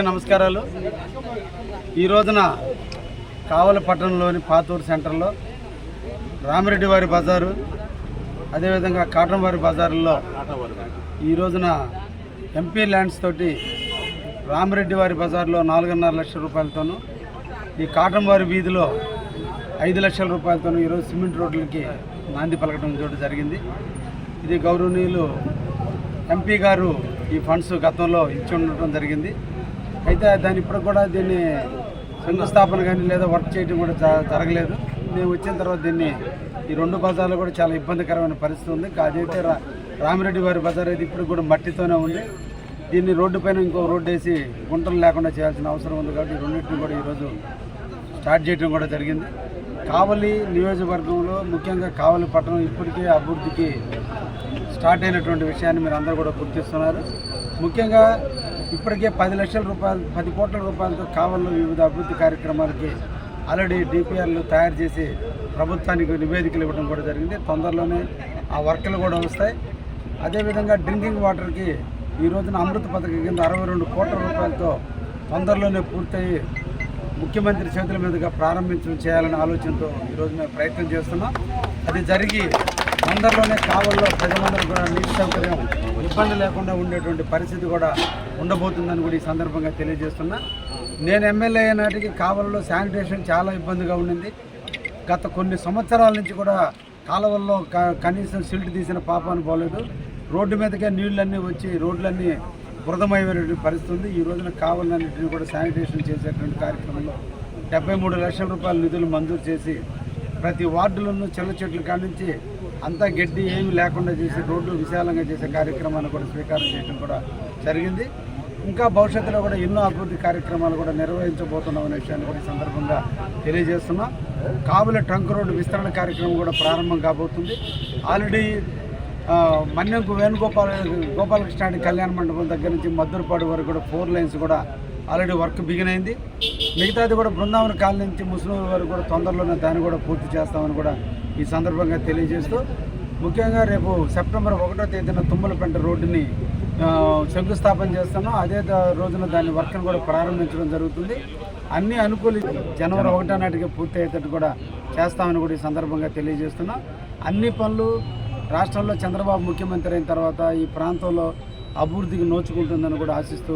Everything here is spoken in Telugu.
నమస్కారాలు. ఈ రోజున కావలి పట్టణంలోని పాతూరు సెంటర్లో రామిరెడ్డి వారి బజారు, అదేవిధంగా కాటన్ వారి బజారుల్లో ఈ రోజున ఎంపీ ల్యాండ్స్ తోటి రామిరెడ్డి వారి బజార్లో 4.5 లక్షల రూపాయలతోనూ, ఈ కాటన్ వారి వీధిలో 5 లక్షల రూపాయలతోనూ ఈరోజు సిమెంట్ రోడ్లకి నాంది పలకడం జరిగింది. ఇది గౌరవనీయులు ఎంపీ గారు ఈ ఫండ్స్ గతంలో ఇచ్చి ఉండటం జరిగింది. అయితే దాని ఇప్పుడు కూడా దీన్ని శంకుస్థాపన కానీ లేదా వర్క్ చేయడం కూడా జరగలేదు. మేము వచ్చిన తర్వాత దీన్ని ఈ 2 బజార్లు కూడా చాలా ఇబ్బందికరమైన పరిస్థితి ఉంది. అదైతే రామిరెడ్డి వారి బజార్ అయితే ఇప్పుడు కూడా మట్టితోనే ఉంది. దీన్ని రోడ్డు పైన ఇంకో రోడ్డు వేసి గుంటలు లేకుండా చేయాల్సిన అవసరం ఉంది. కాబట్టి ఈ రెండింటిని కూడా ఈరోజు స్టార్ట్ చేయడం కూడా జరిగింది. కావలి నియోజకవర్గంలో ముఖ్యంగా కావలి పట్టణం ఇప్పటికే అభివృద్ధికి స్టార్ట్ అయినటువంటి విషయాన్ని మీరు అందరూ కూడా గుర్తిస్తున్నారు. ముఖ్యంగా ఇప్పటికే 10 కోట్ల రూపాయలతో కావలిలో వివిధ అభివృద్ధి కార్యక్రమాలకి ఆల్రెడీ డిపిఆర్లు తయారు చేసి ప్రభుత్వానికి నివేదికలు ఇవ్వడం కూడా జరిగింది. తొందరలోనే ఆ వర్కులు కూడా వస్తాయి. అదేవిధంగా డ్రింకింగ్ వాటర్కి ఈ రోజున అమృత పథకం కింద 62 కోట్ల రూపాయలతో తొందరలోనే పూర్తయి ముఖ్యమంత్రి చేతుల మీదుగా ప్రారంభించడం చేయాలనే ఆలోచనతో ఈరోజు మేము ప్రయత్నం చేస్తున్నాం. అది జరిగి తొందరలోనే కావలిలో ప్రజలందరూ కూడా నీటి సౌకర్యం ఇబ్బంది లేకుండా ఉండేటువంటి పరిస్థితి కూడా ఉండబోతుందని కూడా ఈ సందర్భంగా తెలియజేస్తున్నా. నేను ఎమ్మెల్యే అయిన నాటికి కావలిలో శానిటేషన్ చాలా ఇబ్బందిగా ఉండింది. గత కొన్ని సంవత్సరాల నుంచి కూడా కాలువల్లో కనీసం సిల్ట్ తీసిన పాపాను పోలేదు. రోడ్డు మీదకే నీళ్ళన్నీ వచ్చి రోడ్లన్నీ బురదమయ్యేటువంటి పరిస్థితి ఉంది. ఈ రోజున కావాలన్నింటినీ కూడా శానిటేషన్ చేసేటువంటి కార్యక్రమంలో 73 లక్షల రూపాయల నిధులు మంజూరు చేసి ప్రతి వార్డులను చిల్ల చెట్లు కానించి అంతా గడ్డి ఏమీ లేకుండా చేసి రోడ్లు విశాలంగా చేసే కార్యక్రమాన్ని కూడా స్వీకారం చేయడం కూడా జరిగింది. ఇంకా భవిష్యత్తులో కూడా ఎన్నో అభివృద్ధి కార్యక్రమాలు కూడా నిర్వహించబోతున్నాం అనే విషయాన్ని కూడా ఈ సందర్భంగా తెలియజేస్తున్నాం. కావలి ట్రంక్ రోడ్డు విస్తరణ కార్యక్రమం కూడా ప్రారంభం కాబోతుంది. ఆల్రెడీ మన్యంకు గోపాలకృష్ణ కళ్యాణ మండపం దగ్గర నుంచి మద్దూరుపాడు వరకు కూడా 4 లైన్స్ కూడా ఆల్రెడీ వర్క్ బిగిన్ అయింది. మిగతాది కూడా బృందావన కాలనీ నుంచి ముస్లిం వరకు కూడా తొందరలోనే దాన్ని కూడా పూర్తి చేస్తామని కూడా ఈ సందర్భంగా తెలియజేస్తూ, ముఖ్యంగా రేపు సెప్టెంబర్ 1వ తేదీన తుమ్మలపెంట రోడ్డుని శంకుస్థాపన చేస్తున్నాం. అదే రోజున దాని వర్క్ను కూడా ప్రారంభించడం జరుగుతుంది. అన్నీ జనవరి 1వ నాటికి పూర్తి అయ్యేటట్టు కూడా చేస్తామని కూడా ఈ సందర్భంగా తెలియజేస్తున్నాం. అన్ని పనులు రాష్ట్రంలో చంద్రబాబు ముఖ్యమంత్రి అయిన తర్వాత ఈ ప్రాంతంలో అభివృద్ధికి నోచుకుంటుందని కూడా ఆశిస్తూ